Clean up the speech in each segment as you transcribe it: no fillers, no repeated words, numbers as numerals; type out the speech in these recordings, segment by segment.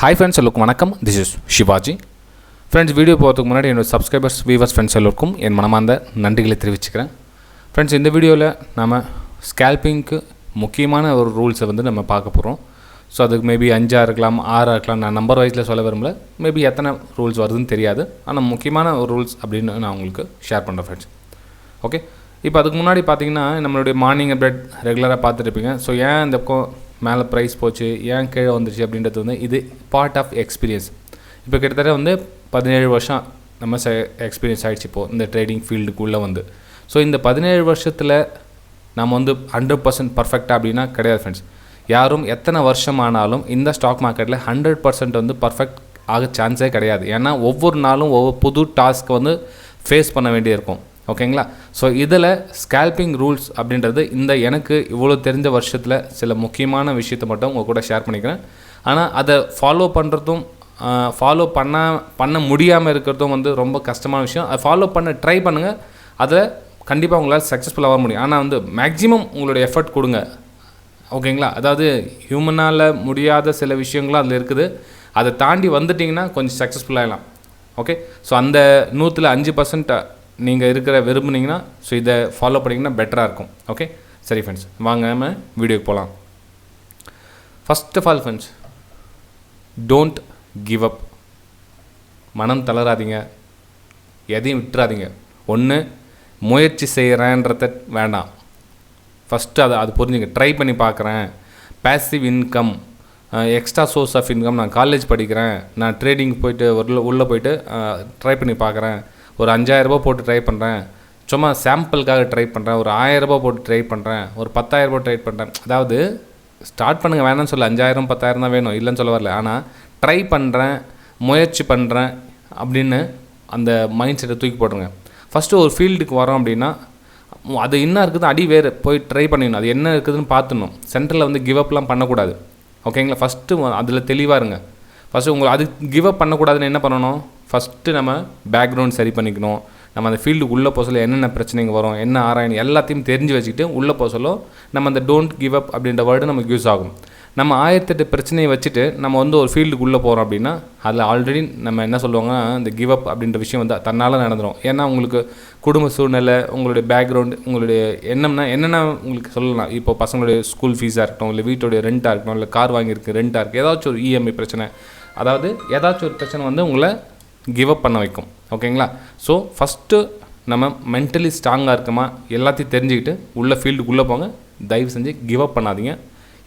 Hi friends எல்லோருக்கும் வணக்கம். This is Shivaji. Friends, video போகிறதுக்கு முன்னாடி என்னோடய சப்ஸ்கிரைபர்ஸ் வியூவர்ஸ் ஃப்ரெண்ட்ஸ் எல்லோருக்கும் என் மனமார்ந்த நன்றிகளை தெரிவிச்சுக்கிறேன். ஃப்ரெண்ட்ஸ், இந்த வீடியோவில் நம்ம ஸ்கேல்பிங்க்கு முக்கியமான ஒரு ரூல்ஸை நம்ம பார்க்க போகிறோம். ஸோ அதுக்கு மேபி 5 இருக்கலாம், 6 இருக்கலாம். நான் நம்பர் வைஸில் சொல்ல விரும்பல. மேபி எத்தனை ரூல்ஸ் வருதுன்னு தெரியாது. ஆனால் முக்கியமான ஒரு ரூல்ஸ் அப்படின்னு நான் உங்களுக்கு ஷேர் பண்ணுறேன் ஃப்ரெண்ட்ஸ். ஓகே, இப்போ அதுக்கு முன்னாடி பார்த்தீங்கன்னா நம்மளுடைய மார்னிங் அப்டேட் ரெகுலராக பார்த்துருப்பீங்க. ஸோ ஏன் இந்த மேலே ப்ரைஸ் போச்சு, ஏன் கீழே வந்துச்சு அப்படின்றது இது பார்ட் ஆஃப் எக்ஸ்பீரியன்ஸ். இப்போ கிட்டத்தட்ட 17 வருஷம் நம்ம எக்ஸ்பீரியன்ஸ் ஆகிடுச்சு இப்போது இந்த ட்ரேடிங் ஃபீல்டுக்குள்ளே ஸோ இந்த 17 வருஷத்தில் நம்ம 100% பர்ஃபெக்டாக அப்படின்னா கிடையாது ஃப்ரெண்ட்ஸ். யாரும் எத்தனை வருஷம் ஆனாலும் இந்த ஸ்டாக் மார்க்கெட்டில் 100% பர்ஃபெக்ட் ஆக சான்ஸே கிடையாது. ஏன்னா ஒவ்வொரு நாளும் ஒவ்வொரு புது டாஸ்க்கு ஃபேஸ் பண்ண வேண்டியிருக்கும். ஓகேங்களா? ஸோ இதில் ஸ்கேல்பிங் ரூல்ஸ் அப்படின்றது எனக்கு இவ்வளோ தெரிஞ்ச வருஷத்தில் சில முக்கியமான விஷயத்தை மட்டும் உங்கள் கூட ஷேர் பண்ணிக்கிறேன். ஆனால் அதை ஃபாலோ பண்ணுறதும் ஃபாலோ பண்ண முடியாமல் இருக்கிறதும் ரொம்ப கஷ்டமான விஷயம். அதை ஃபாலோ பண்ண ட்ரை பண்ணுங்கள். அதில் கண்டிப்பாக உங்களால் சக்ஸஸ்ஃபுல்லாக வர முடியும். ஆனால் மேக்ஸிமம் உங்களுடைய எஃபர்ட் கொடுங்க. ஓகேங்களா? அதாவது ஹியூமனால் முடியாத சில விஷயங்களும் அதில் இருக்குது. அதை தாண்டி வந்துட்டிங்கன்னா கொஞ்சம் சக்ஸஸ்ஃபுல்லாகலாம். ஓகே, ஸோ அந்த 100ல் 5% நீங்கள் விரும்புனீங்கன்னா ஸோ இதை ஃபாலோ பண்ணிங்கன்னா பெட்டராக இருக்கும். ஓகே, சரி ஃப்ரெண்ட்ஸ், வாங்க நம்ம வீடியோக்கு போகலாம். First of all friends, don't give up. மனம் தளராதீங்க, எதையும் விட்டுறாதீங்க. ஒன்று முயற்சி செய்கிறேன்றத வேண்டாம். ஃபஸ்ட்டு அது புரிஞ்சுங்க. ட்ரை பண்ணி பார்க்குறேன், passive income, extra source of income, நான் காலேஜ் படிக்கிறேன், நான் ட்ரேடிங் போயிட்டு உள்ளே போயிட்டு ட்ரை பண்ணி பார்க்குறேன், ஒரு 5000 ரூபா போட்டு ட்ரை பண்ணுறேன், சும்மா சாம்பிளுக்காக ட்ரை பண்ணுறேன், ஒரு 1000 ரூபா போட்டு ட்ரை பண்ணுறேன், ஒரு 10,000 ரூபா ட்ரை பண்ணுறேன். அதாவது ஸ்டார்ட் பண்ணுங்கள், வேணான்னு சொல்ல. 5000 10,000 தான் வேணும், இல்லைன்னு சொல்ல வரல. ஆனால் ட்ரை பண்ணுறேன், முயற்சி பண்ணுறேன் அப்படின்னு அந்த மைண்ட் செட்டை தூக்கி போட்டுருங்க. ஃபஸ்ட்டு ஒரு ஃபீல்டுக்கு வரோம் அப்படின்னா அது என்ன இருக்குது அடி வேறு போய் ட்ரை பண்ணிடணும். அது என்ன இருக்குதுன்னு பார்த்துடணும். சென்டரில் கிவ் அப்லாம் பண்ணக்கூடாது. ஓகேங்களா? ஃபஸ்ட்டு அதில் தெளிவாக இருங்க. ஃபஸ்ட்டு அது கிவ் அப் பண்ணக்கூடாதுன்னு என்ன பண்ணணும்? ஃபஸ்ட்டு நம்ம பேக்ரவுண்ட் சரி பண்ணிக்கணும். நம்ம அந்த ஃபீல்டுக்கு உள்ளே போக சொல்ல என்னென்ன பிரச்சனைங்க வரும், என்ன ஆராயணும், எல்லாத்தையும் தெரிஞ்சு வச்சுக்கிட்டு உள்ளே போக சொல்ல நம்ம அந்த டோன்ட் கிவ் அப் அப்படின்ற வேர்டு நமக்கு யூஸ் ஆகும். நம்ம 1008 பிரச்சனையை வச்சுட்டு நம்ம ஒரு ஃபீல்டுக்கு உள்ளே போகிறோம் அப்படின்னா அதில் ஆல்ரெடி நம்ம என்ன சொல்லுவாங்கன்னா இந்த கிவ் அப் அப்படின்ற விஷயம் தன்னால் நடந்துடும். ஏன்னா உங்களுக்கு குடும்ப சூழ்நிலை, உங்களுடைய பேக்ரவுண்டு, உங்களுடைய என்னென்ன உங்களுக்கு சொல்லலாம். இப்போ பசங்களுடைய ஸ்கூல் ஃபீஸாக இருக்கட்டும், இல்லை வீட்டுடைய ரெண்ட்டாக இருக்கட்டும், இல்லை கார் வாங்கியிருக்கு ரெண்ட்டாக இருக்குது, ஏதாச்சும் ஒரு இஎம்ஐ பிரச்சனை, அதாவது ஏதாச்சும் ஒரு பிரச்சனை உங்களை கிவ் அப் பண்ண வைக்கும். ஓகேங்களா? ஸோ ஃபஸ்ட்டு நம்ம மென்டலி ஸ்ட்ராங்காக இருக்கமா எல்லாத்தையும் தெரிஞ்சுக்கிட்டு உள்ள ஃபீல்டுக்குள்ளே போங்க. தயவு செஞ்சு கிவ் அப் பண்ணாதீங்க.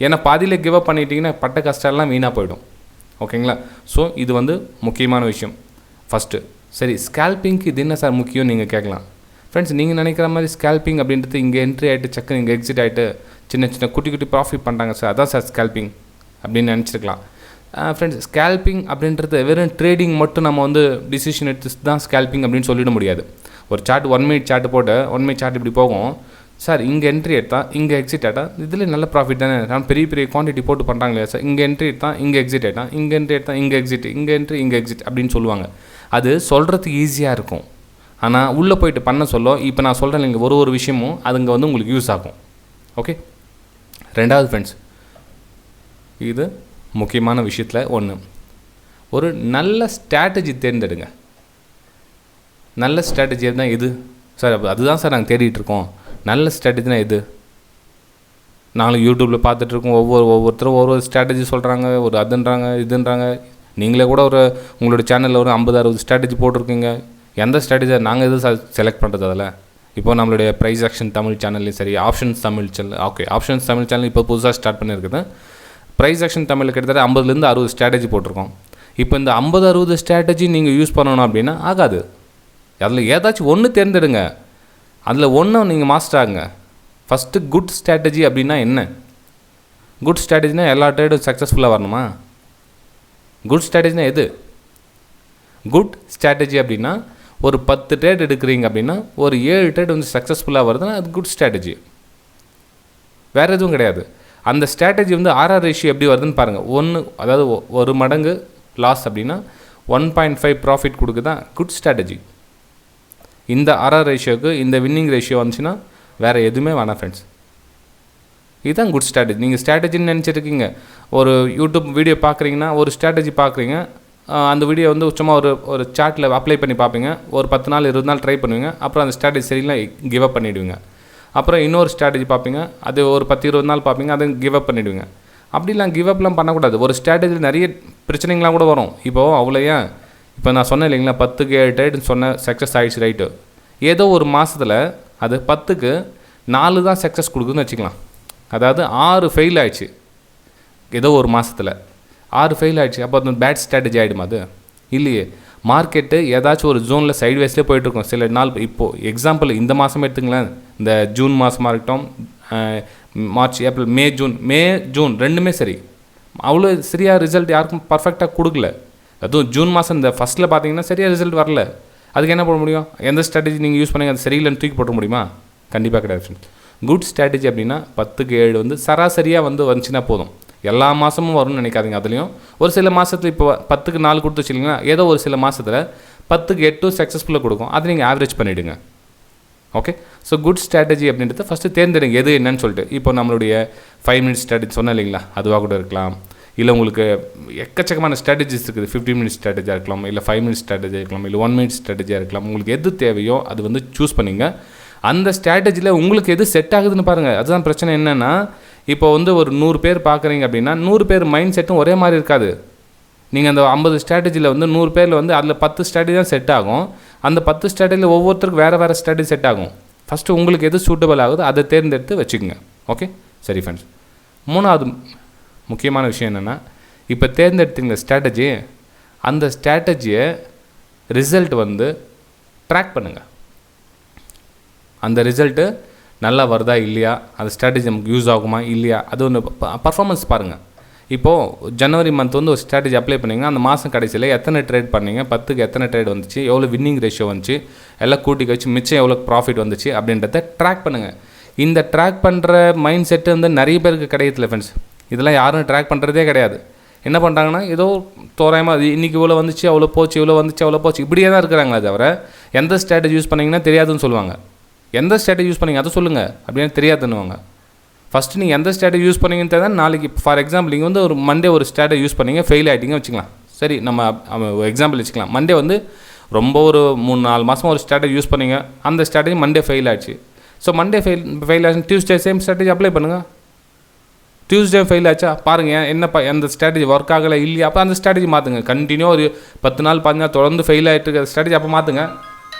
ஏன்னா பாதியில் கிவ் அப் பண்ணிட்டீங்கன்னா பட்ட கஷ்டம்லாம் வீணாக போயிடும். ஓகேங்களா? ஸோ இது முக்கியமான விஷயம் ஃபஸ்ட்டு. சரி, ஸ்கேல்பிங்க்கு இது என்ன சார் முக்கியம் நீங்கள் கேட்கலாம். ஃப்ரெண்ட்ஸ், நீங்கள் நினைக்கிற மாதிரி ஸ்கேல்பிங் அப்படின்றது இங்கே என்ட்ரி ஆகிட்டு சக்குன்னு இங்கே எக்ஸிட் ஆகிட்டு சின்ன குட்டி ப்ராஃபிட் பண்ணுறாங்க சார், அதான் சார் ஸ்கேல்பிங் அப்படின்னு நினச்சிருக்கலாம். ஃப்ரெண்ட்ஸ், ஸ்கேல்பிங் அப்படின்றது வெறும் ட்ரேடிங் மட்டும் நம்ம டிசிஷன் எடுத்து தான் ஸ்கேல்பிங் அப்படின்னு சொல்லிட முடியாது. ஒரு சார்ட் 1 மினிட் சார்ட்டு போட்டு 1 மினிட் சார்ட் இப்படி போகும். சார் இங்கே என்ட்ரி எடுத்தால் இங்கே எக்ஸிட் ஆகிட்டால் இதில் நல்ல ப்ராஃபிட் தானே, நான் பெரிய குவான்டிட்டி போட்டு பண்ணுறாங்களே சார், இங்கே என்ட்ரி எடுத்தால் இங்கே எக்ஸிட் ஆகிட்டான், இங்கே என்ட்ரி எடுத்தால் இங்கே எக்ஸிட், இங்கே என்ட்ரி இங்கே எக்ஸிட் அப்படின்னு சொல்லுவாங்க. அது சொல்கிறதுக்கு ஈஸியாக இருக்கும். ஆனால் உள்ளே போயிட்டு பண்ண சொல்ல இப்போ நான் சொல்கிறேன் இல்லைங்க, ஒரு விஷயமும் அதுங்க உங்களுக்கு யூஸ் ஆகும். ஓகே, ரெண்டாவது ஃப்ரெண்ட்ஸ், இது முக்கியமான விஷயத்தில் ஒன்று, ஒரு நல்ல ஸ்ட்ராட்டஜி தேர்ந்தெடுங்க. நல்ல ஸ்ட்ராட்டஜி தான் எது சார்? அதுதான் சார் நாங்கள் தேடிட்டுருக்கோம். நல்ல ஸ்ட்ராட்டஜினா எது? நாங்களும் யூடியூப்பில் பார்த்துட்ருக்கோம். ஒவ்வொருத்தரும் ஒவ்வொரு ஸ்ட்ராட்டஜி சொல்கிறாங்க, ஒரு இதுன்றாங்க. நீங்களே கூட உங்களோட சேனலில் 50-60 ஸ்ட்ராட்டஜி போட்டிருக்கீங்க. எந்த ஸ்ட்ராட்டஜியை நாங்கள் எது செலக்ட் பண்ணுறது? அதில் இப்போ நம்மளுடைய Preis-Aktion தமிழ் சேனல்லையும் சரி, options Tamil channel, okay options Tamil channel இப்போ புதுசாக ஸ்டார்ட் பண்ணியிருக்குது. Preis-Aktion தமிழில் கிட்டத்தட்ட 50லேருந்து 60 ஸ்ட்ராட்டஜி போட்டிருக்கோம். இப்போ இந்த 50-60 ஸ்ட்ராட்டஜி நீங்கள் யூஸ் பண்ணணும் அப்படின்னா ஆகாது. அதில் ஏதாச்சும் ஒன்று தேர்ந்தெடுங்க. அதில் ஒன்று நீங்கள் மாஸ்டர் ஆகுங்க. ஃபஸ்ட்டு குட் ஸ்ட்ராட்டஜி அப்படின்னா என்ன? குட் ஸ்ட்ராட்டஜினா எல்லா ட்ரேடும் சக்ஸஸ்ஃபுல்லாக வரணுமா? குட் ஸ்ட்ராட்டஜினா எது? குட் ஸ்ட்ராட்டஜி அப்படின்னா ஒரு 10 ட்ரேட் எடுக்கிறீங்க அப்படின்னா ஒரு 7 ட்ரேட் சக்ஸஸ்ஃபுல்லாக வருதுன்னா அது குட் ஸ்ட்ராட்டஜி. வேறு எதுவும் கிடையாது. அந்த ஸ்ட்ராட்டஜி RR ரேஷியோ எப்படி வருதுன்னு பாருங்கள். 1, அதாவது 1 மடங்கு லாஸ் அப்படின்னா 1.5 ப்ராஃபிட் கொடுக்குதான் குட் ஸ்ட்ராட்டஜி. இந்த RR ரேஷியோக்கு இந்த வின்னிங் ரேஷியோ வந்துச்சுன்னா வேறு எதுவுமே வேணாம் ஃப்ரெண்ட்ஸ். இதுதான் குட் ஸ்ட்ராட்டஜி. நீங்கள் ஸ்ட்ராட்டஜின்னு நினச்சிருக்கீங்க, ஒரு யூடியூப் வீடியோ பார்க்குறீங்கன்னா ஒரு ஸ்ட்ராட்டஜி பார்க்குறீங்க, அந்த வீடியோ வந்து சும்மா ஒரு சார்ட்டில் அப்ளை பண்ணி பார்ப்பீங்க, ஒரு 10 நாள் 20 நாள் ட்ரை பண்ணுவீங்க, அப்புறம் அந்த ஸ்ட்ராட்டஜி சரியில்லை கிவ் அப் பண்ணிவிடுவீங்க. அப்புறம் இன்னொரு ஸ்ட்ராட்டஜி பார்ப்பீங்க, அது ஒரு 10-20 நாள் பார்ப்பீங்க, அதை கிவ் அப் பண்ணிவிடுவீங்க. அப்படிலாம் கிவ் அப்லாம் பண்ணக்கூடாது. ஒரு ஸ்ட்ராட்டஜியில் நிறைய பிரச்சனைகள்லாம் கூட வரும். இப்போது அவ்வளோ ஏன் இப்போ நான் சொன்னேன் இல்லைங்களா, 10க்கு 7 ட்ரேடுன்னு சொன்ன சக்ஸஸ் ஆகிடுச்சு, ரைட்டு. ஏதோ ஒரு மாதத்தில் அது 10க்கு 4 தான் சக்ஸஸ் கொடுக்குதுன்னு வச்சுக்கலாம். அதாவது 6 ஃபெயில் ஆகிடுச்சு, ஏதோ ஒரு மாதத்தில் 6 ஃபெயில் ஆகிடுச்சு. அப்போ அது பேட் ஸ்ட்ராட்டஜி ஆகிடுமா? அது இல்லையே. மார்க்கெட்டு ஏதாச்சும் ஒரு ஜோனில் சைட்வேஸ்லேயே போயிட்டுருக்கோம் சில நாள். இப்போது எக்ஸாம்பிள் இந்த மாதம் எடுத்துங்களேன், இந்த ஜூன் மாதமாக இருக்கட்டும், மார்ச், ஏப்ரல், மே ஜூன் ரெண்டுமே சரி, அவ்வளோ சரியாக ரிசல்ட் யாருக்கும் பர்ஃபெக்டாக கொடுக்கல. அதுவும் ஜூன் மாதம் இந்த ஃபஸ்ட்டில் பார்த்தீங்கன்னா சரியாக ரிசல்ட் வரல. அதுக்கு என்ன பண்ண முடியும்? எந்த ஸ்ட்ராட்டஜி நீங்கள் யூஸ் பண்ணி அது சரியில்லைன்னு தூக்கி போட முடியுமா? கண்டிப்பாக கிடையாது. குட் ஸ்ட்ராட்டஜி அப்படின்னா 10க்கு 7 வந்து சராசரியாக வந்துச்சுன்னா போதும். எல்லா மாதமும் வரும்னு நினைக்காதீங்க. அதுலேயும் ஒரு சில மாதத்தில் இப்போ 10க்கு 4 கொடுத்து வச்சிங்கன்னா ஏதோ ஒரு சில மாதத்தில் 10க்கு 8 சக்ஸஸ்ஃபுல்லாக கொடுக்கும். அதை நீங்கள் ஆவரேஜ் பண்ணிவிடுங்க. ஓகே. ஸோ குட் ஸ்ட்ராட்டஜி அப்படின்றத ஃபஸ்ட்டு தேர்ந்தெடுங்க, எது என்னன்னு சொல்லிட்டு. இப்போ நம்மளுடைய 5 மினிட்ஸ் ஸ்ட்ராட்டஜி சொன்னேன் இல்லைங்களா, அதுவாக கூட இருக்கலாம். இல்லை உங்களுக்கு எக்கச்சக்கமான ஸ்ட்ராட்டஜிஸ் இருக்குது. 15 மினிட்ஸ் ஸ்ட்ராட்டஜியாக இருக்கலாம், இல்லை 5 மினிட்ஸ் ஸ்ட்ராட்டஜியாக இருக்கலாம், இல்லை 1 மினிட் ஸ்ட்ராட்டஜியாக இருக்கலாம். உங்களுக்கு எது தேவையோ அது வந்து சூஸ் பண்ணிங்க. அந்த ஸ்ட்ராட்டஜியில் உங்களுக்கு எது செட் ஆகுதுன்னு பாருங்கள். அதுதான் பிரச்சனை. என்னென்னா இப்போ வந்து ஒரு 100 பேர் பார்க்குறீங்க அப்படின்னா 100 பேர் மைண்ட் செட்டும் ஒரே மாதிரி இருக்காது. நீங்கள் அந்த 50 ஸ்ட்ராட்டஜியில் வந்து 100 பேரில் வந்து அதில் 10 ஸ்ட்ராட்டஜி தான் செட் ஆகும். அந்த 10 ஸ்ட்ராட்டஜியில் ஒவ்வொருத்தருக்கும் வேறு ஸ்ட்ராட்டஜி செட் ஆகும். ஃபஸ்ட்டு உங்களுக்கு எது சூட்டபிள் ஆகுதோ அதை தேர்ந்தெடுத்து வச்சுக்கோங்க. ஓகே, சரி ஃப்ரெண்ட்ஸ். 3வது முக்கியமான விஷயம் என்னென்னா, இப்போ தேர்ந்தெடுத்தீங்க ஸ்ட்ராட்டஜி, அந்த ஸ்ட்ராட்டஜியை ரிசல்ட் வந்து ட்ராக் பண்ணுங்கள். அந்த ரிசல்ட்டு நல்லா வருதா இல்லையா, அந்த ஸ்ட்ராட்டஜி நமக்கு யூஸ் ஆகுமா இல்லையா, அது ஒன்று பர்ஃபார்மன்ஸ் பாருங்கள். இப்போது ஜனவரி மந்த் வந்து ஒரு ஸ்ட்ராட்டஜி அப்ளை பண்ணிங்கன்னா அந்த மாதம் கடைசியில் எத்தனை ட்ரேட் பண்ணீங்க, 10க்கு எத்தனை ட்ரேட் வந்துச்சு, எவ்வளோ வின்னிங் ரேஷியோ வந்துச்சு, எல்லாம் கூட்டி வச்சு மிச்சம் எவ்வளோ ப்ராஃபிட் வந்துச்சு அப்படின்றத ட்ராக் பண்ணுங்கள். இந்த ட்ராக் பண்ணுற மைண்ட் செட்டு வந்து நிறைய பேருக்கு கிடையதில்ல ஃப்ரெண்ட்ஸ். இதெல்லாம் யாரும் ட்ராக் பண்ணுறதே கிடையாது. என்ன பண்ணுறாங்கன்னா ஏதோ தோராயமாக இன்றைக்கி இவ்வளோ வந்துச்சு, அவ்வளோ போச்சு, இவ்வளோ வந்துச்சு, அவ்வளோ போச்சு, இப்படியே தான் இருக்கிறாங்களே தவிர எந்த ஸ்ட்ராட்டஜி யூஸ் பண்ணிங்கன்னா தெரியாதுன்னு சொல்லுவாங்க. எந்த ஸ்ட்ராட்டஜி யூஸ் பண்ணிங்க அதை சொல்லுங்கள் அப்படின்னு தெரியாதுன்னுவாங்க. ஃபஸ்ட்டு நீங்கள் எந்த ஸ்ட்ராட்டஜி யூஸ் பண்ணிங்கன்னு தெரியாது. நாளைக்கு ஃபார் எக்ஸாம்பிள் நீங்கள் வந்து ஒரு மண்டே ஒரு ஸ்ட்ராட்டஜி யூஸ் பண்ணிங்க, ஃபெயில் ஆகிட்டிங்க வச்சுக்கலாம். சரி, நம்ம எக்ஸாம்பிள் வச்சுக்கலாம். மண்டே வந்து ரொம்ப ஒரு 3-4 மாதம் ஒரு ஸ்ட்ராட்டஜி யூஸ் பண்ணிங்க, அந்த ஸ்ட்ராட்டஜி மண்டே ஃபெயில் ஆகிடுச்சு. ஸோ மண்டே ஃபெயில் ஆச்சு, டியூஸ்டே சேம் ஸ்ட்ராட்டஜி அப்ளை பண்ணுங்கள். டியூஸ்டே ஃபெயில் ஆச்சா பாருங்கள், என்னப்பா எந்த ஸ்ட்ராட்டஜி ஒர்க் ஆகலை இல்லையா, அப்போ அந்த ஸ்ட்ராட்டஜி மாற்றுங்க. கண்டினியூ ஒரு 10 நாள் 15 நாள் தொடர்ந்து ஃபெயில் ஆகிட்டு இருக்க ஸ்ட்ராட்டஜி அப்போ மாற்றுங்க.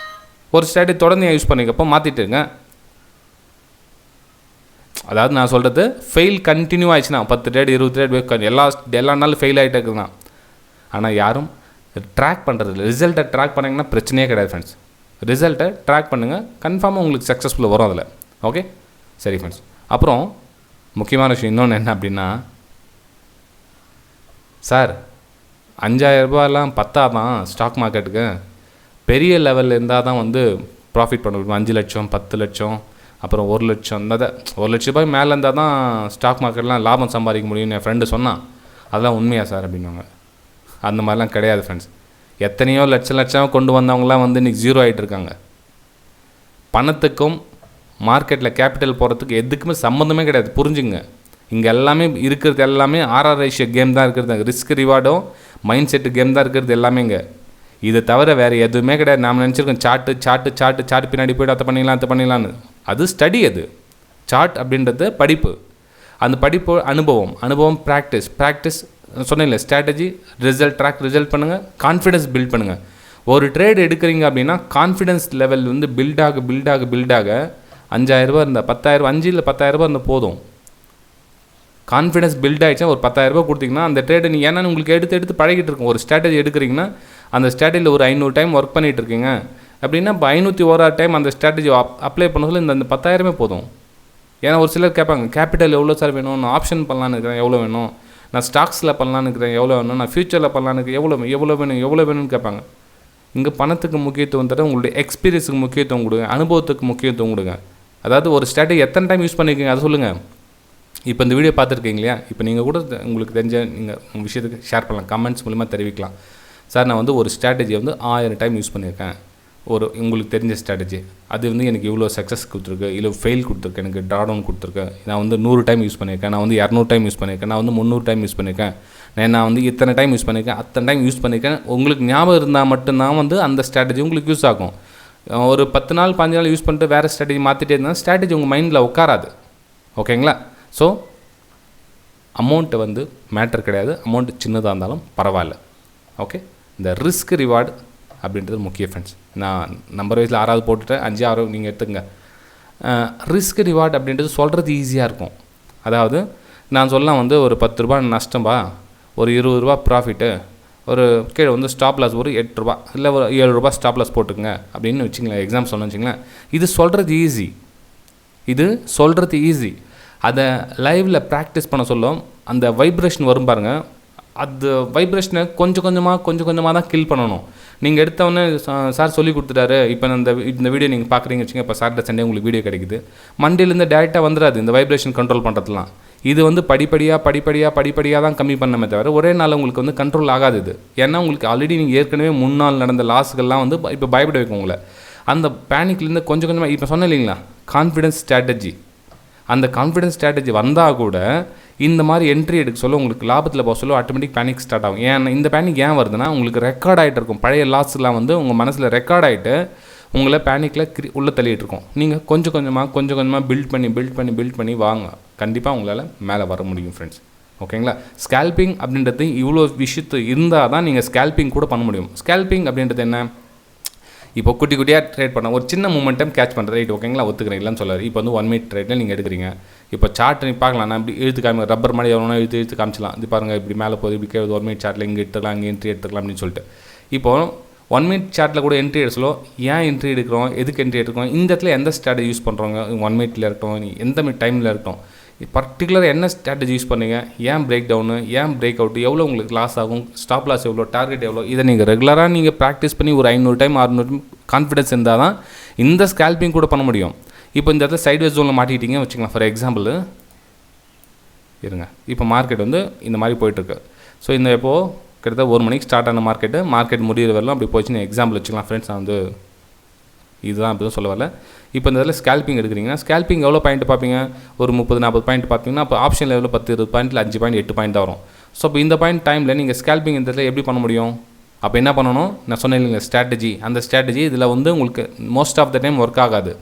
ஒரு ஸ்ட்ராட்டஜி தொடர்ந்து யூஸ் பண்ணிக்கப்போ மாற்றிட்டுங்க. அதாவது நான் சொல்கிறது ஃபெயில் கண்டினியூ ஆயிடுச்சுன்னா 10 ட்ரேட் 20 ட்ரேட் எல்லா நாளும் ஃபெயில் ஆகிட்டே இருக்குதுண்ணா. ஆனால் யாரும் ட்ராக் பண்ணுறது இல்லை. ரிசல்ட்டை ட்ராக் பண்ணிங்கன்னா பிரச்சனையே கிடையாது ஃப்ரெண்ட்ஸ். ரிசல்ட்டை ட்ராக் பண்ணுங்கள், கன்ஃபார்மாக உங்களுக்கு சக்ஸஸ்ஃபுல்லாக வரும் அதில். ஓகே, சரி ஃப்ரெண்ட்ஸ். அப்புறம் முக்கியமான விஷயம் இன்னொன்று என்ன அப்படின்னா, சார் 5000 ரூபாயெல்லாம் பத்தாதான் ஸ்டாக் மார்க்கெட்டுக்கு, பெரிய லெவலில் இருந்தால் தான் வந்து ப்ராஃபிட் பண்ண முடியும். 5 லட்சம் 10 லட்சம் அப்புறம் 1 லட்சம் இருந்தால் தான் 1 லட்ச ரூபாய் மேலே இருந்தால் தான் ஸ்டாக் மார்க்கெட்லாம் லாபம் சம்பாதிக்க முடியும்னு என் ஃப்ரெண்டு சொன்னான். அதெல்லாம் உண்மையா சார் அப்படின்வாங்க. அந்த மாதிரிலாம் கிடையாது ஃப்ரெண்ட்ஸ். எத்தனையோ லட்சம் கொண்டு வந்தவங்களாம் வந்து இன்றைக்கி ஜீரோ ஆகிட்டு இருக்காங்க. பணத்துக்கும் மார்க்கெட்டில் கேபிட்டல் போகிறதுக்கு எதுக்குமே சம்மந்தமே கிடையாது, புரிஞ்சுங்க. இங்கே எல்லாமே இருக்கிறது எல்லாமே ஆர்ஆர் ரேஷியோ கேம் தான் இருக்கிறது. ரிஸ்க் ரிவார்டும் மைண்ட் செட்டு கேம் தான் இருக்கிறது எல்லாமே இங்கே. இதை தவிர வேறு எதுவுமே கிடையாது. நாம் நினச்சிருக்கோம் சார்ட்டு பின்னாடி போய்ட்டு அதை பண்ணிடலான்னு. அது ஸ்டடி. அது சார்ட் அப்படின்றது படிப்பு. அந்த படிப்பு அனுபவம் ப்ராக்டிஸ் சொன்னேன்ல. ஸ்ட்ராட்டஜி, ரிசல்ட் பண்ணுங்கள், கான்ஃபிடன்ஸ் பில்ட் பண்ணுங்கள். ஒரு ட்ரேட் எடுக்கிறீங்க அப்படின்னா கான்ஃபிடன்ஸ் லெவல் வந்து பில்டாக 5000 ரூபா இருந்தால் 10,000, 5 இல்லை 10,000 ரூபா இருந்தால் போதும். கான்ஃபிடன்ஸ் பில்ட் ஆகிடுச்சா ஒரு 10,000 ரூபா கொடுத்தீங்கன்னா அந்த ட்ரேடை நீங்கள் ஏன்னா உங்களுக்கு எடுத்து பழகிட்டு இருக்கும். ஒரு ஸ்ட்ராட்டஜி எடுக்கிறீங்கன்னா அந்த ஸ்ட்ராட்டஜியில் ஒரு 500 டைம் ஒர்க் பண்ணிகிட்டு இருக்கீங்க அப்படின்னா இப்போ 501 டைம் அந்த ஸ்ட்ராட்டஜி அப்ளை பண்ண சொல்ல இந்த 10,000 போதும். ஏன்னா ஒரு சிலர் கேட்பாங்க, கேபிட்டல் எவ்வளோ சார் வேணும், நான் ஆப்ஷன் பண்ணலான்னு இருக்கிறேன் எவ்வளோ வேணும், நான் ஸ்டாக்ஸில் பண்ணலான்னு இருக்கிறேன் எவ்வளோ வேணும், நான் ஃப்யூச்சரில் பண்ணலான்னு இருக்கிறேன் எவ்வளோ வேணும்னு கேட்பாங்க. இங்கே பணத்துக்கு முக்கியத்துவம் தர உங்களுடைய எக்ஸ்பீரியன்ஸுக்கு முக்கியத்துவம் கொடுங்க, அனுபவத்துக்கு முக்கியத்துவம் கொடுங்க. அதாவது ஒரு ஸ்ட்ராட்டஜி எத்தனை டைம் யூஸ் பண்ணியிருக்கீங்க அதை சொல்லுங்கள். இப்போ இந்த வீடியோ பார்த்துருக்கீங்க இல்லையா, இப்போ நீங்கள் கூட உங்களுக்கு தெரிஞ்ச நீங்கள் உங்கள் விஷயத்துக்கு ஷேர் பண்ணலாம், கமெண்ட்ஸ் மூலிமா தெரிவிக்கலாம். சார் நான் வந்து ஒரு ஸ்ட்ராட்டஜியை வந்து 1000 டைம் யூஸ் பண்ணியிருக்கேன், ஒரு உங்களுக்கு தெரிஞ்ச ஸ்ட்ராட்டஜி அது வந்து எனக்கு இவ்வளோ சக்ஸஸ் கொடுத்துருக்கு, இல்லை ஃபெயில் கொடுத்துருக்கு, எனக்கு ட்ரா டவுன் கொடுத்துருக்கு, நான் வந்து 100 டைம் யூஸ் பண்ணியிருக்கேன், நான் வந்து 200 டைம் யூஸ் பண்ணியிருக்கேன், நான் வந்து 300 டைம் யூஸ் பண்ணியிருக்கேன், நான் வந்து இத்தனை டைம் யூஸ் பண்ணியிருக்கேன், அத்தனை டைம் யூஸ் பண்ணியிருக்கேன். உங்களுக்கு ஞாபகம் இருந்தால் மட்டும்தான் வந்து அந்த ஸ்ட்ராட்டஜி உங்களுக்கு யூஸ் ஆகும். ஒரு 10 நாள் 15 நாள் யூஸ் பண்ணிட்டு வேறு ஸ்ட்ராட்டஜி மாற்றிட்டே இருந்தால் ஸ்ட்ராட்டஜி உங்கள் மைண்டில் உட்காராது. ஓகேங்களா? ஸோ அமௌண்ட்டு வந்து மேட்டர் கிடையாது, அமௌண்ட் சின்னதாக இருந்தாலும் பரவாயில்ல. ஓகே, இந்த ரிஸ்க் ரிவார்டு அப்படின்றது முக்கிய ஃப்ரெண்ட்ஸ். நான் நம்பர் வைஸில் 6வது போட்டுட்டேன், 5 6 நீங்கள் எடுத்துங்க. ரிஸ்க் ரிவார்டு அப்படின்றது சொல்கிறது ஈஸியாக இருக்கும். அதாவது நான் சொல்லலாம் வந்து ஒரு 10 ரூபா நஷ்டம்பா, ஒரு 20 ரூபா ப்ராஃபிட்டு, ஒரு கீழே வந்து ஸ்டாப் லாஸ் ஒரு 8 ரூபா இல்லை ஒரு 7 ரூபா ஸ்டாப் லாஸ் போட்டுக்குங்க அப்படின்னு வச்சுங்களேன். எக்ஸாம் சொன்ன வச்சுங்களேன். இது சொல்கிறது ஈஸி. அதை லைவில் ப்ராக்டிஸ் பண்ண சொல்லும். அந்த வைப்ரேஷன் வரும் பாருங்கள், அது வைப்ரேஷனை கொஞ்சம் கொஞ்சமாக தான் கில் பண்ணணும். நீங்கள் எடுத்தவொடனே சார் சொல்லி கொடுத்துட்டாரு, இப்போ இந்த வீடியோ நீங்கள் பார்க்குறீங்க வச்சுங்க, இப்போ சாட்டர்டே சண்டே உங்களுக்கு வீடியோ கிடைக்குது, மண்டேலேருந்து டேரெக்டாக வந்துடாது இந்த வைப்ரேஷன் கண்ட்ரோல் பண்ணுறதுலாம். இது வந்து படிப்படியாக தான் கம்மி பண்ணமே தவிர ஒரே நாள் உங்களுக்கு வந்து கண்ட்ரோல் ஆகாது இது. ஏன்னா உங்களுக்கு ஆல்ரெடி நீங்கள் ஏற்கனவே முன்னாள் நடந்த லாஸ்கள்லாம் வந்து இப்போ பயப்பட வைக்கும் உங்களை. அந்த பேனிக்லேருந்து கொஞ்சம் கொஞ்சமாக இப்போ சொன்னேன் இல்லைங்களா, கான்ஃபிடன்ஸ் ஸ்ட்ராட்டஜி. அந்த கான்ஃபிடன்ஸ் ஸ்ட்ராட்டஜி வந்தால் கூட இந்த மாதிரி என்ட்ரி எடுக்க சொல்ல உங்களுக்கு லாபத்தில் போக சொல்ல ஆட்டோமேட்டிக் பேனிக் ஸ்டார்ட் ஆகும். ஏன்னா இந்த பேனிக் ஏன் வருதுன்னா உங்களுக்கு ரெக்கார்ட் ஆகிட்டு இருக்கும். பழைய லாஸ்லாம் வந்து உங்கள் மனசில் ரெக்கார்ட் ஆகிட்டு உங்களை பேனிக்கில் உள்ளே தள்ளிகிட்டு இருக்கும். நீங்கள் கொஞ்சம் கொஞ்சமாக பில்ட் பண்ணி வாங்க, கண்டிப்பாக உங்களால் மேலே வர முடியும் ஃப்ரெண்ட்ஸ். ஓகேங்களா? ஸ்கேல்பிங் அப்படின்றது இவ்வளோ விஷயத்து இருந்தால் தான் நீங்கள் ஸ்கேல்பிங் கூட பண்ண முடியும். ஸ்கேல்பிங் அப்படின்றது என்ன? இப்போ குட்டியாக ட்ரேட் பண்ண ஒரு சின்ன மூமெண்டம் கேட்ச் பண்ணுறது, ரைட்? ஓகேங்களா, ஒத்துக்கிறேன், இல்லைன்னு சொல்லாது. இப்போ வந்து 1 மினிட் ட்ரேட்டில் நீங்கள் எடுக்கிறீங்க. இப்போ சார்ட் நீங்கள் பார்க்கலாம், நான் இப்படி இழுத்து காமி ரப்பர் மாதிரி எவ்வளோ இழுத்து காமிச்சலாம். இது பாருங்கள், இப்படி மேலே போகுது, இப்படி கேட்குது. 1 மினிட் சார்ட்டில் இங்கே எடுத்துக்கலாம், இங்கே என்ட்ரி எடுத்துக்கலாம் அப்படின்னு சொல்லிட்டு. இப்போது 1 மினிட் சார்ட்டில் கூட என்ட்ரி எடுக்கலாம். ஏன் என்ட்ரி எடுக்கிறோம், எதுக்கு என்ட்ரி எடுக்கிறோம், இந்த இடத்துல எந்த ஸ்ட்ராட்டஜி யூஸ் பண்ணுறோங்க, 1 மினிட்ல இருக்கட்டும், எந்த டைமில் இருக்கட்டும், பர்டிகுலராக என்ன ஸ்ட்ராட்டஜி யூஸ் பண்ணுங்க, ஏன் பிரேக் டவுனு, ஏன் பிரேக் அவுட், எவ்வளோ உங்களுக்கு லாஸ் ஆகும், ஸ்டாப் லாஸ் எவ்வளோ, டார்கெட் எவ்வளோ, இதை நீங்கள் ரெகுலராக நீங்கள் ப்ராக்டிஸ் பண்ணி ஒரு 500 டைம் 600 டைம் கான்ஃபிடன்ஸ் இருந்தால் தான் இந்த ஸ்கேல்பிங் கூட பண்ண முடியும். இப்போ இந்த இடத்துல சைட்வேஸ் ஜோனில் மாட்டிக்கிட்டீங்க வச்சுக்கலாம். ஃபார் எக்ஸாம்பிள் இருங்க, இப்போ மார்க்கெட் வந்து இந்த மாதிரி போயிட்டுருக்கு. ஸோ இந்த இப்போது கிட்டத்தட்ட 1 மணிக்கு ஸ்டார்ட் ஆன மார்க்கெட் முடிகிற வரலாம் அப்படி போச்சுன்னு எக்ஸாம்பிள் வச்சுக்கலாம் ஃப்ரெண்ட்ஸ். நான் வந்து இதுதான் அப்படி தான் சொல்ல வரல. இப்போ இந்த இதில் ஸ்கேல்பிங் எடுக்கிறீங்கன்னா ஸ்கேல்பிங் எவ்வளோ பாயிண்ட் பார்ப்பீங்க, ஒரு 30-40 பாயிண்ட் பார்ப்பீங்கன்னா அப்போ ஆப்ஷன் லெவலில் 10-20 பாயிண்ட்டில் 5 பாயிண்ட் 8 பாயிண்ட் தான் வரும். ஸோ இப்போ இந்த பாயிண்ட் டைமில் நீங்கள் ஸ்கேல்பிங் இந்த இடத்துல எப்படி பண்ண முடியும்? அப்போ என்ன பண்ணணும், நான் சொன்னேன் இல்லைங்க ஸ்ட்ராட்டஜி. அந்த ஸ்ட்ராட்டஜி இதில் வந்து உங்களுக்கு most of the time work ஆகாது.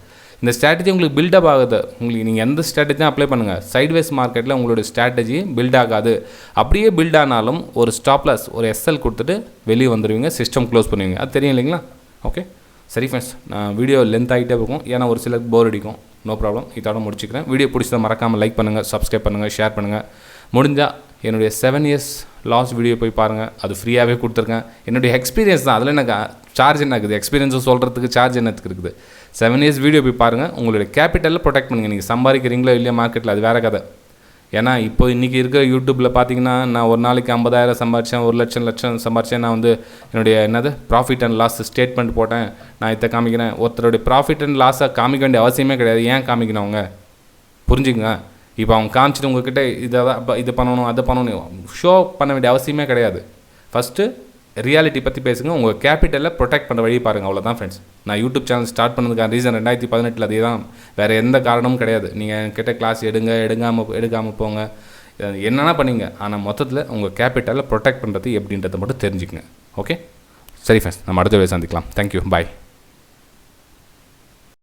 இந்த ஸ்ட்ராட்டஜி உங்களுக்கு பில்டப் ஆகுது. உங்களுக்கு நீங்கள் எந்த ஸ்ட்ராட்டஜி தான் அப்ளை பண்ணுங்கள், சைட்வேஸ் மார்க்கெட்டில் உங்களோட ஸ்ட்ராட்டஜி பில்ட் ஆகாது. அப்படியே பில்ட் ஆனாலும் ஒரு ஸ்டாப் லாஸ் ஒரு எஸ்எல் கொடுத்துட்டு வெளியே வந்துடுவீங்க, சிஸ்டம் க்ளோஸ் பண்ணுவீங்க. அது தெரியும் இல்லைங்களா? ஓகே சரி ஃப்ரெண்ட்ஸ், நான் வீடியோ லென்த் ஆகிட்டே இருக்கும், ஏன்னா ஒரு சிலருக்கு போர் அடிக்கும். நோ ப்ராப்ளம், இதோட முடிச்சுக்கிறேன். வீடியோ பிடிச்சதை மறக்காமல் லைக் பண்ணுங்கள், சப்ஸ்கிரைப் பண்ணுங்கள், ஷேர் பண்ணுங்கள். முடிஞ்சால் என்னுடைய 7 இயர்ஸ் லாஸ்ட் வீடியோ போய் பாருங்கள், அது ஃப்ரீயாகவே கொடுத்துருக்கேன். என்னுடைய எக்ஸ்பீரியன்ஸ் தான், அதில் எனக்கு சார்ஜ் என்ன இருக்குது, எக்ஸ்பீரியன்ஸை சொல்கிறதுக்கு சார்ஜ் என்னத்துக்கு இருக்குது. 7 இயர்ஸ் வீடியோ போய் பாருங்கள். உங்களுடைய கேபிட்டலில் ப்ரொடெக்ட் பண்ணுங்கள். நீங்கள் சம்பாதிக்கிறீங்களோ இல்லையா மார்க்கெட்டில், அது வேறு கதை. ஏன்னா இப்போ இன்றைக்கி இருக்கிற யூடியூப்பில் பார்த்தீங்கன்னா நான் ஒரு நாளைக்கு 50,000 சம்பாரித்தேன், 1 லட்சம் சம்பாரித்தேன். நான் வந்து என்னுடைய ப்ராஃபிட் அண்ட் லாஸ் ஸ்டேட்மெண்ட் போட்டேன், நான் இதை காமிக்கிறேன். ஒருத்தருடைய ப்ராஃபிட் அண்ட் லாஸை காமிக்க வேண்டிய அவசியமே கிடையாது. ஏன் காமிக்கணும் அவங்க? புரிஞ்சுங்க. இப்போ அவங்க காமிச்சிட்டு உங்ககிட்ட இது பண்ணணும் அதை பண்ணணும் ஷோ பண்ண வேண்டிய அவசியமே கிடையாது. ஃபஸ்ட்டு ரியாலிட்டி பற்றி பேசுங்க, உங்கள் கேபிட்டலில் ப்ரொடெக்ட் பண்ணுற வழி பாருங்கள். அவ்வளோதான் ஃப்ரெண்ட்ஸ். நான் யூடியூப் சேனல் ஸ்டார்ட் பண்ணதுக்கான ரீசன் 2018 அதே தான், வேறு எந்த காரணமும் கிடையாது. நீங்கள் என்கிட்ட கிளாஸ் எடுக்காமல் போங்க, என்னென்னா பண்ணிங்க. ஆனால் மொத்தத்தில் உங்கள் கேபிட்டலில் ப்ரொடெக்ட் பண்ணுறது எப்படின்றத மட்டும் தெரிஞ்சுக்கங்க. ஓகே சரி ஃப்ரெண்ட்ஸ், நம்ம அடுத்த வேலை சந்திக்கலாம். தேங்க்யூ, பாய்.